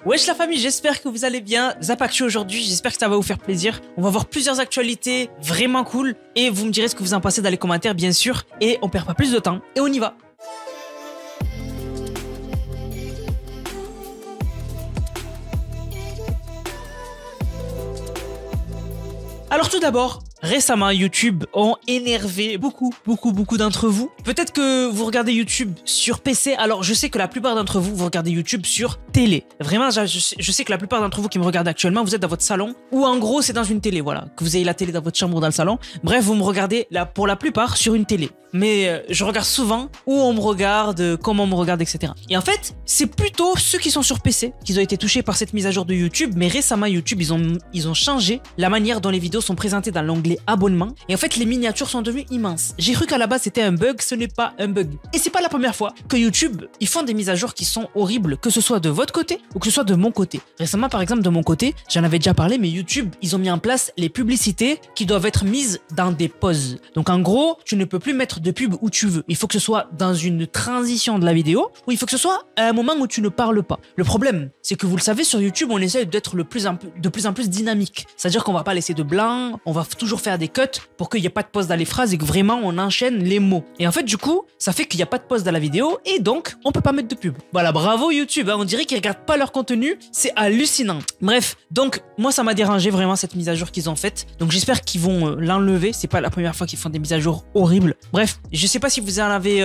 Wesh la famille, j'espère que vous allez bien. Zap Actu aujourd'hui, j'espère que ça va vous faire plaisir. On va voir plusieurs actualités vraiment cool et vous me direz ce que vous en pensez dans les commentaires bien sûr. Et on perd pas plus de temps et on y va. Alors tout d'abord, récemment YouTube ont énervé beaucoup d'entre vous. Peut-être que vous regardez YouTube sur PC, alors je sais que la plupart d'entre vous, vous regardez YouTube sur télé. Vraiment, je sais que la plupart d'entre vous qui me regardent actuellement, vous êtes dans votre salon, ou en gros c'est dans une télé, voilà. Que vous ayez la télé dans votre chambre ou dans le salon. Bref, vous me regardez là, pour la plupart sur une télé. Mais je regarde souvent où on me regarde, comment on me regarde, etc. Et en fait, c'est plutôt ceux qui sont sur PC qui ont été touchés par cette mise à jour de YouTube. Mais récemment, YouTube, ils ont changé la manière dont les vidéos sont présentées dans l'onglet abonnement. Et en fait, les miniatures sont devenues immenses. J'ai cru qu'à la base, c'était un bug. Ce n'est pas un bug. Et c'est pas la première fois que YouTube, ils font des mises à jour qui sont horribles, que ce soit de votre côté ou que ce soit de mon côté. Récemment, par exemple, de mon côté, j'en avais déjà parlé, mais YouTube, ils ont mis en place les publicités qui doivent être mises dans des pauses. Donc en gros, tu ne peux plus mettre de pub où tu veux. Il faut que ce soit dans une transition de la vidéo ou il faut que ce soit à un moment où tu ne parles pas. Le problème, c'est que vous le savez, sur YouTube, on essaie d'être de plus en plus dynamique. C'est-à-dire qu'on va pas laisser de blanc, on va toujours faire des cuts pour qu'il n'y ait pas de pause dans les phrases et que vraiment on enchaîne les mots. Et en fait, du coup, ça fait qu'il n'y a pas de pause dans la vidéo et donc on peut pas mettre de pub. Voilà, bravo YouTube, hein. On dirait qu'ils regardent pas leur contenu, c'est hallucinant. Bref, donc moi ça m'a dérangé vraiment cette mise à jour qu'ils ont faite. Donc j'espère qu'ils vont l'enlever. C'est pas la première fois qu'ils font des mises à jour horribles. Bref, je sais pas si vous en avez,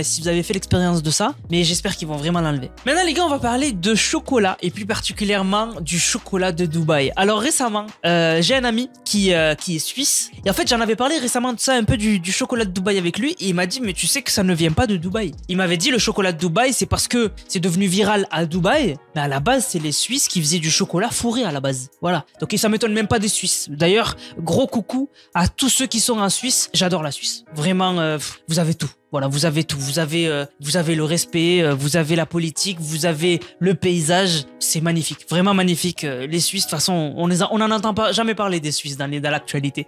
si vous avez fait l'expérience de ça, mais j'espère qu'ils vont vraiment l'enlever. Maintenant les gars, on va parler de chocolat et plus particulièrement du chocolat de Dubaï. Alors récemment, j'ai un ami qui est suisse et en fait j'en avais parlé récemment de ça un peu du chocolat de Dubaï avec lui et il m'a dit mais tu sais que ça ne vient pas de Dubaï. Il m'avait dit le chocolat de Dubaï c'est parce que c'est devenu viral à Dubaï, mais à la base c'est les Suisses qui faisaient du chocolat fourré à la base. Voilà, donc ça m'étonne même pas des Suisses. D'ailleurs, gros coucou à tous ceux qui sont en Suisse. J'adore la Suisse. Vraiment, vous avez tout. Voilà, vous avez tout. Vous avez le respect, vous avez la politique, vous avez le paysage. C'est magnifique, vraiment magnifique. Les Suisses, de toute façon, on n'en entend pas jamais parler des Suisses dans l'actualité.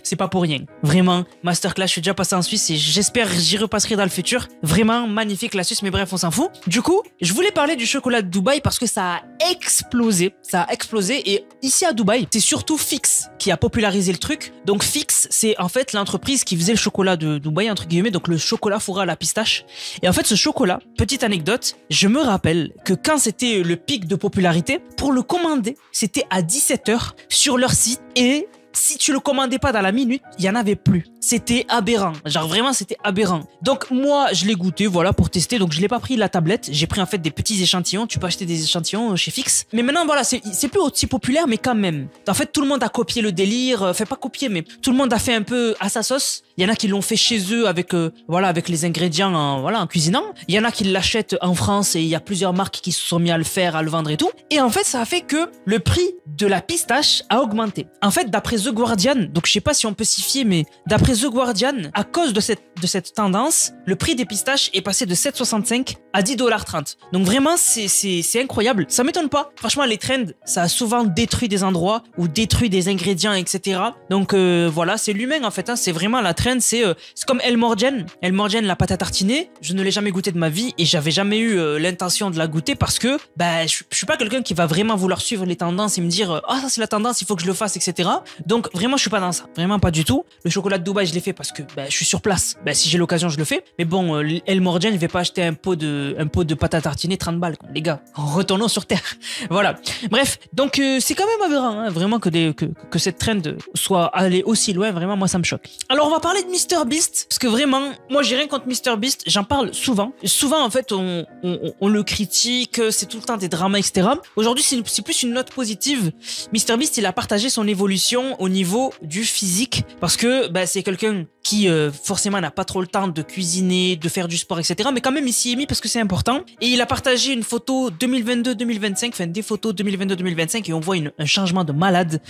C'est pas pour rien. Vraiment, masterclass. Je suis déjà passé en Suisse et j'espère j'y repasserai dans le futur. Vraiment magnifique la Suisse, mais bref, on s'en fout. Du coup, je voulais parler du chocolat de Dubaï parce que ça a explosé. Ça a explosé et ici à Dubaï, c'est surtout Fix qui a popularisé le truc. Donc Fix, c'est en fait l'entreprise qui faisait le chocolat de Dubaï entre guillemets, donc le chocolat fourré à la pistache. Et en fait, ce chocolat, petite anecdote, je me rappelle que quand c'était le pic de popularité, pour le commander, c'était à 17h sur leur site et si tu le commandais pas dans la minute, il y en avait plus. C'était aberrant. Genre vraiment, c'était aberrant. Donc moi, je l'ai goûté, voilà, pour tester. Donc je l'ai pas pris la tablette. J'ai pris en fait des petits échantillons. Tu peux acheter des échantillons chez Fix. Mais maintenant, voilà, c'est plus aussi populaire, mais quand même. En fait, tout le monde a copié le délire. Enfin, pas copié, mais tout le monde a fait un peu à sa sauce. Il y en a qui l'ont fait chez eux avec, voilà, avec les ingrédients en cuisinant. Il y en a qui l'achètent en France et il y a plusieurs marques qui se sont mis à le faire, à le vendre et tout. Et en fait, ça a fait que le prix de la pistache a augmenté. En fait, d'après The Guardian, donc je sais pas si on peut s'y fier, mais d'après The Guardian, à cause de cette tendance, le prix des pistaches est passé de 7,65 à 10,30 $. Donc vraiment, c'est incroyable. Ça m'étonne pas. Franchement, les trends, ça a souvent détruit des endroits ou détruit des ingrédients, etc. Donc voilà, c'est l'humain en fait. Hein. C'est vraiment la trend. C'est comme El Morgiane. El Morgiane, la pâte à tartiner. Je ne l'ai jamais goûté de ma vie et j'avais jamais eu l'intention de la goûter parce que je suis pas quelqu'un qui va vraiment vouloir suivre les tendances et me dire ah ça c'est la tendance, il faut que je le fasse, etc. Donc vraiment, je suis pas dans ça. Vraiment pas du tout. Le chocolat de Dubaï, je l'ai fait parce que je suis sur place. Si j'ai l'occasion, je le fais. Mais bon, El Morgiane, je vais pas acheter un pot de pâte à tartiner 30 balles, quoi. Les gars, retournons sur terre. Voilà. Bref, donc c'est quand même aberrant, hein, vraiment que cette trend soit allée aussi loin. Vraiment, moi, ça me choque. Alors, on va parler de MrBeast parce que vraiment, moi, j'ai rien contre MrBeast. J'en parle souvent. Souvent, en fait, on le critique. C'est tout le temps des dramas, etc. Aujourd'hui, c'est plus une note positive. MrBeast, il a partagé son évolution au niveau du physique parce que c'est quelqu'un qui forcément n'a pas trop le temps de cuisiner, de faire du sport, etc. Mais quand même, il s'y est mis parce que c'est important. Et il a partagé une photo 2022-2025, enfin des photos 2022-2025 et on voit un changement de malade.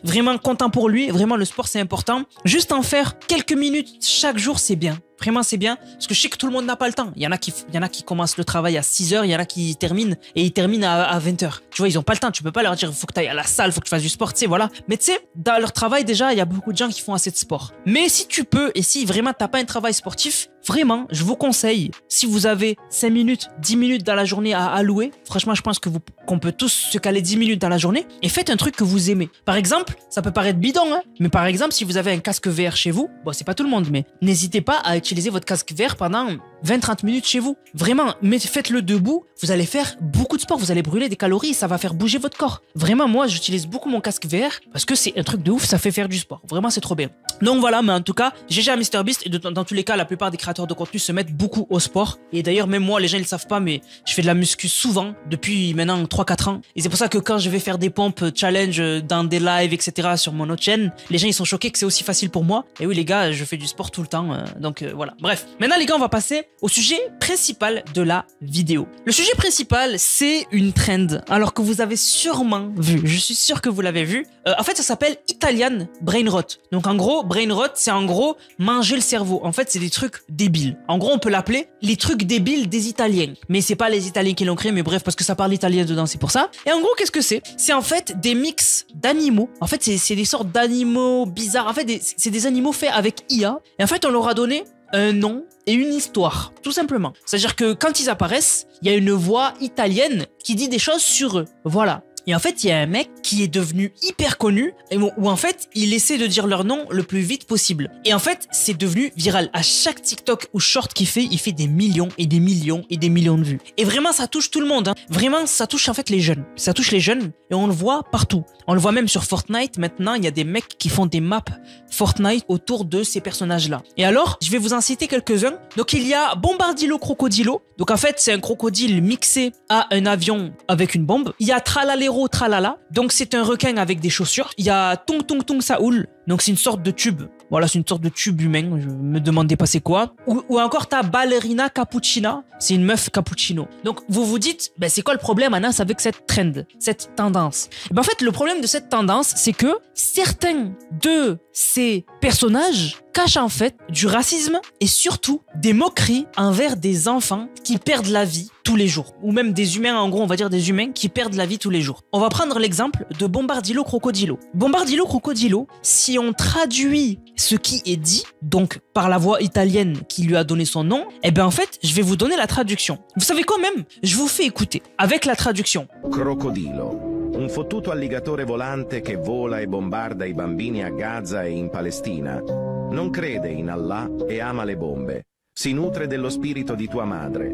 Vraiment content pour lui. Vraiment, le sport, c'est important. Juste en faire quelques minutes chaque jour, c'est bien. Vraiment, c'est bien. Parce que je sais que tout le monde n'a pas le temps. Il y en a qui commencent le travail à 6h, il y en a qui terminent et ils terminent à 20h. Tu vois, ils ont pas le temps. Tu peux pas leur dire, faut que tu ailles à la salle, faut que tu fasses du sport, tu sais, voilà. Mais tu sais, dans leur travail, déjà, il y a beaucoup de gens qui font assez de sport. Mais si tu peux, et si vraiment t'as pas un travail sportif, vraiment, je vous conseille, si vous avez 5 minutes, 10 minutes dans la journée à allouer, franchement, je pense qu'on peut tous se caler 10 minutes dans la journée et faites un truc que vous aimez. Par exemple, ça peut paraître bidon, hein, mais par exemple, si vous avez un casque VR chez vous, bon, c'est pas tout le monde, mais n'hésitez pas à utiliser votre casque VR pendant 20-30 minutes chez vous. Vraiment, mais faites-le debout, vous allez faire beaucoup de sport, vous allez brûler des calories, ça va faire bouger votre corps. Vraiment, moi, j'utilise beaucoup mon casque VR parce que c'est un truc de ouf, ça fait faire du sport. Vraiment, c'est trop bien. Donc voilà, mais en tout cas, GG à MrBeast et dans tous les cas, la plupart des créateurs de contenu se mettent beaucoup au sport. Et d'ailleurs, même moi, les gens ils le savent pas, mais je fais de la muscu souvent depuis maintenant 3-4 ans. Et c'est pour ça que quand je vais faire des pompes challenge dans des lives, etc. sur mon autre chaîne, les gens ils sont choqués que c'est aussi facile pour moi. Et oui les gars, je fais du sport tout le temps, donc voilà. Bref, maintenant les gars, on va passer au sujet principal de la vidéo. Le sujet principal, c'est une trend. Alors que vous avez sûrement vu, je suis sûr que vous l'avez vu. En fait, ça s'appelle Italian Brain Rot. Donc en gros, Brain Rot, c'est en gros manger le cerveau. En fait, c'est des trucs débiles. En gros, on peut l'appeler les trucs débiles des Italiens. Mais c'est pas les Italiens qui l'ont créé, mais bref, parce que ça parle italien dedans, c'est pour ça. Et en gros, qu'est-ce que c'est? C'est en fait des mix d'animaux. En fait, c'est des sortes d'animaux bizarres. En fait, c'est des animaux faits avec IA. Et en fait, on leur a donné un nom et une histoire, tout simplement. C'est-à-dire que quand ils apparaissent, il y a une voix italienne qui dit des choses sur eux. Voilà. Et en fait, il y a un mec qui est devenu hyper connu, où en fait, il essaie de dire leur nom le plus vite possible. Et en fait, c'est devenu viral. À chaque TikTok ou short qu'il fait, il fait des millions et des millions et des millions de vues. Et vraiment, ça touche tout le monde, hein. Vraiment, ça touche en fait les jeunes. Ça touche les jeunes et on le voit partout. On le voit même sur Fortnite. Maintenant, il y a des mecs qui font des maps Fortnite autour de ces personnages-là. Et alors, je vais vous en citer quelques-uns. Donc, il y a Bombardilo Crocodilo. Donc, en fait, c'est un crocodile mixé à un avion avec une bombe. Il y a Tralalero Tralala. Donc, c'est un requin avec des chaussures. Il y a Tung Tung Tung Saoul. Donc, c'est une sorte de tube. Voilà, c'est une sorte de tube humain. Je me demandais pas c'est quoi. Ou encore, t'as Ballerina Cappuccina. C'est une meuf cappuccino. Donc, vous vous dites, ben, c'est quoi le problème, Anas, avec cette trend, cette tendance? Et ben, en fait, le problème de cette tendance, c'est que certains de ces personnages cachent en fait du racisme et surtout des moqueries envers des enfants qui perdent la vie tous les jours. Ou même des humains, en gros, on va dire des humains qui perdent la vie tous les jours. On va prendre l'exemple de Bombardilo Crocodilo. Bombardilo Crocodilo, si on traduit ce qui est dit, donc par la voix italienne qui lui a donné son nom, eh ben en fait, je vais vous donner la traduction. Vous savez quoi même? Je vous fais écouter avec la traduction. Crocodilo. Un fottuto alligatore volante che vola e bombarda i bambini a Gaza e in Palestina. Non crede in Allah e ama le bombe. Si nutre dello spirito di tua madre.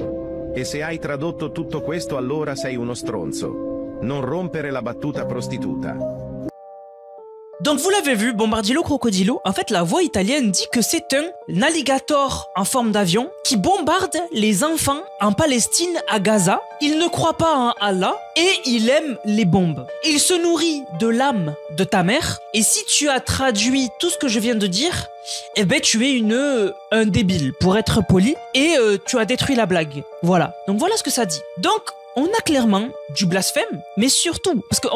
E se hai tradotto tutto questo, allora sei uno stronzo. Non rompere la battuta prostituta. Donc vous l'avez vu, Bombardilo Crocodilo, en fait la voix italienne dit que c'est un alligator en forme d'avion qui bombarde les enfants en Palestine à Gaza. Il ne croit pas en Allah et il aime les bombes. Il se nourrit de l'âme de ta mère et si tu as traduit tout ce que je viens de dire, eh ben tu es un débile pour être poli et tu as détruit la blague. Voilà. Donc voilà ce que ça dit. Donc on a clairement du blasphème, mais surtout, parce que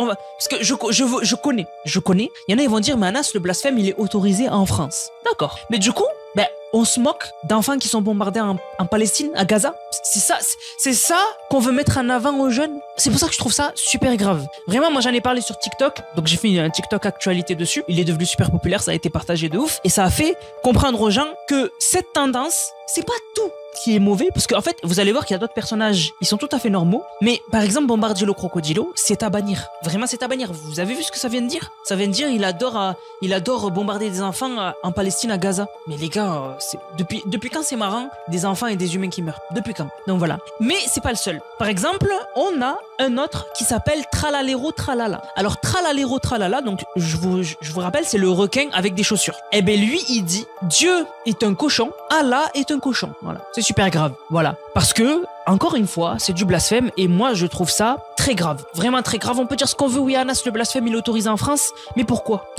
je connais, il y en a, ils vont dire, mais Anas, le blasphème, il est autorisé en France. D'accord. Mais du coup, ben, on se moque d'enfants qui sont bombardés en Palestine, à Gaza. C'est ça qu'on veut mettre en avant aux jeunes. C'est pour ça que je trouve ça super grave. Vraiment, moi, j'en ai parlé sur TikTok. Donc, j'ai fait un TikTok actualité dessus. Il est devenu super populaire. Ça a été partagé de ouf. Et ça a fait comprendre aux gens que cette tendance, c'est pas tout qui est mauvais, parce qu'en fait, vous allez voir qu'il y a d'autres personnages, ils sont tout à fait normaux, mais par exemple, Bombardilo Crocodilo, c'est à bannir. Vraiment, c'est à bannir. Vous avez vu ce que ça vient de dire? Ça vient de dire, il adore bombarder des enfants en Palestine, à Gaza. Mais les gars, depuis quand c'est marrant, des enfants et des humains qui meurent? Depuis quand? Donc voilà. Mais c'est pas le seul. Par exemple, on a un autre qui s'appelle Tralalero Tralala. Alors, Tralalero Tralala, donc, je vous rappelle, c'est le requin avec des chaussures. Eh ben, lui, il dit, Dieu est un cochon, Allah est un cochon. Voilà. C'est super grave, voilà. Parce que, encore une fois, c'est du blasphème et moi, je trouve ça très grave. Vraiment très grave. On peut dire ce qu'on veut, oui, Anas, le blasphème, il est autorisé en France, mais pourquoi?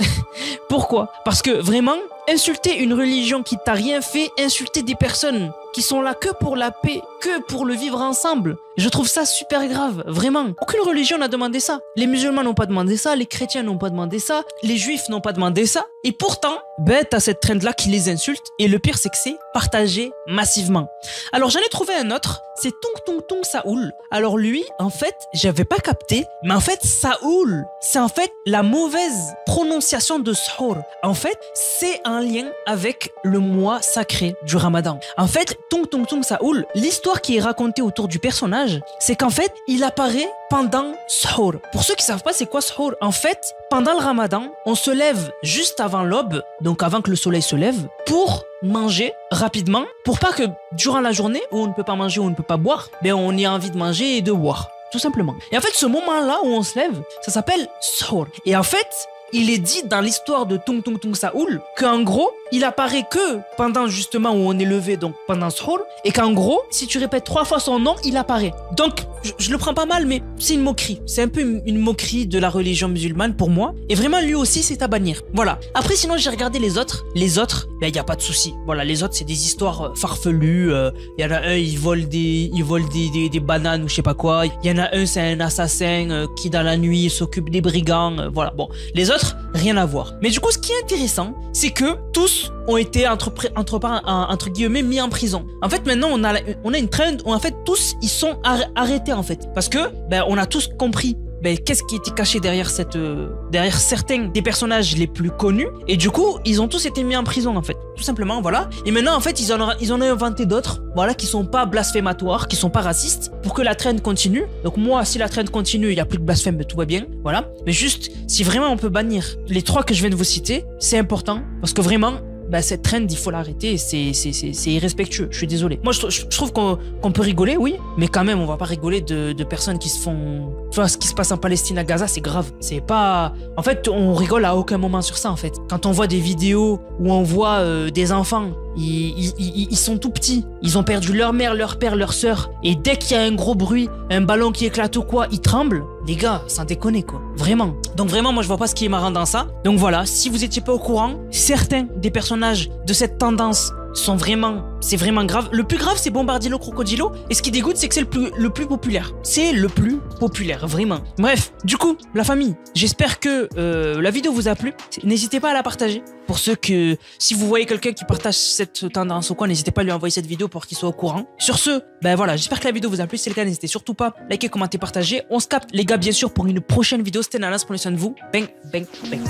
Pourquoi? Parce que, vraiment, insulter une religion qui t'a rien fait, insulter des personnes qui sont là que pour la paix, que pour le vivre ensemble. Je trouve ça super grave, vraiment. Aucune religion n'a demandé ça. Les musulmans n'ont pas demandé ça, les chrétiens n'ont pas demandé ça, les juifs n'ont pas demandé ça. Et pourtant, ben, t'as cette trend-là qui les insulte. Et le pire, c'est que c'est partagé massivement. Alors, j'en ai trouvé un autre. C'est Tung Tung Tung Saoul. Alors lui, en fait, j'avais pas capté, mais en fait, Saoul, c'est en fait la mauvaise prononciation de Sahur. En fait, c'est un lien avec le mois sacré du Ramadan. En fait, Tung Tung Tung Saoul, l'histoire qui est racontée autour du personnage, c'est qu'en fait, il apparaît pendant Sahur. Pour ceux qui savent pas c'est quoi Sahur, en fait, pendant le Ramadan, on se lève juste avant l'aube, donc avant que le soleil se lève, pour manger rapidement, pour pas que durant la journée où on ne peut pas manger, où on ne peut pas boire, ben on ait envie de manger et de boire, tout simplement. Et en fait, ce moment-là où on se lève, ça s'appelle Sahur. Et en fait, il est dit dans l'histoire de Tung Tung Tung Saoul qu'en gros, il apparaît que pendant justement où on est levé, donc pendant Sahur, et qu'en gros, si tu répètes 3 fois son nom, il apparaît. Donc, je le prends pas mal, mais c'est une moquerie. C'est un peu une moquerie de la religion musulmane pour moi. Et vraiment, lui aussi, c'est à bannir. Voilà. Après, sinon, j'ai regardé les autres. Les autres, ben, y a pas de souci. Voilà, les autres, c'est des histoires farfelues. Il y en a un, il vole des bananes ou je sais pas quoi. Il y en a un, c'est un assassin qui, dans la nuit, s'occupe des brigands. Voilà. Bon. Les autres, rien à voir. Mais du coup, ce qui est intéressant, c'est que tous ont été entre guillemets mis en prison. En fait, maintenant, on a une trend où en fait tous ils sont arrêtés en fait, parce que ben on a tous compris ben, qu'est-ce qui était caché derrière derrière certains des personnages les plus connus, et du coup ils ont tous été mis en prison en fait, tout simplement, voilà. Et maintenant en fait ils en ont inventé d'autres, voilà, qui sont pas blasphématoires, qui sont pas racistes, pour que la trend continue. Donc moi, si la trend continue, il y a plus de blasphème, tout va bien, voilà. Mais juste, si vraiment on peut bannir les 3 que je viens de vous citer, c'est important, parce que vraiment, bah, cette trend, il faut l'arrêter, c'est irrespectueux, je suis désolé. Moi, je trouve qu'on peut rigoler, oui, mais quand même, on va pas rigoler de personnes qui se font... Tu vois, ce qui se passe en Palestine, à Gaza, c'est grave. C'est pas... En fait, on rigole à aucun moment sur ça, en fait. Quand on voit des vidéos où on voit des enfants, ils sont tout petits, ils ont perdu leur mère, leur père, leur sœur, et dès qu'il y a un gros bruit, un ballon qui éclate ou quoi, ils tremblent. Les gars, sans déconner quoi, vraiment. Donc vraiment, moi je vois pas ce qui est marrant dans ça. Donc voilà, si vous étiez pas au courant, certains des personnages de cette tendance sont vraiment, c'est vraiment grave. Le plus grave, c'est Bombardilo Crocodilo, et ce qui dégoûte, c'est que c'est le plus populaire. C'est le plus populaire, vraiment. Bref, du coup, la famille, j'espère que la vidéo vous a plu. N'hésitez pas à la partager. Pour ceux que, si vous voyez quelqu'un qui partage cette tendance ou quoi, n'hésitez pas à lui envoyer cette vidéo pour qu'il soit au courant. Sur ce, ben voilà, j'espère que la vidéo vous a plu. Si c'est le cas, n'hésitez surtout pas à liker, commenter, partager. On se capte, les gars, bien sûr, pour une prochaine vidéo. C'était Nanas, prenez soin de vous. Bang, bang, bang.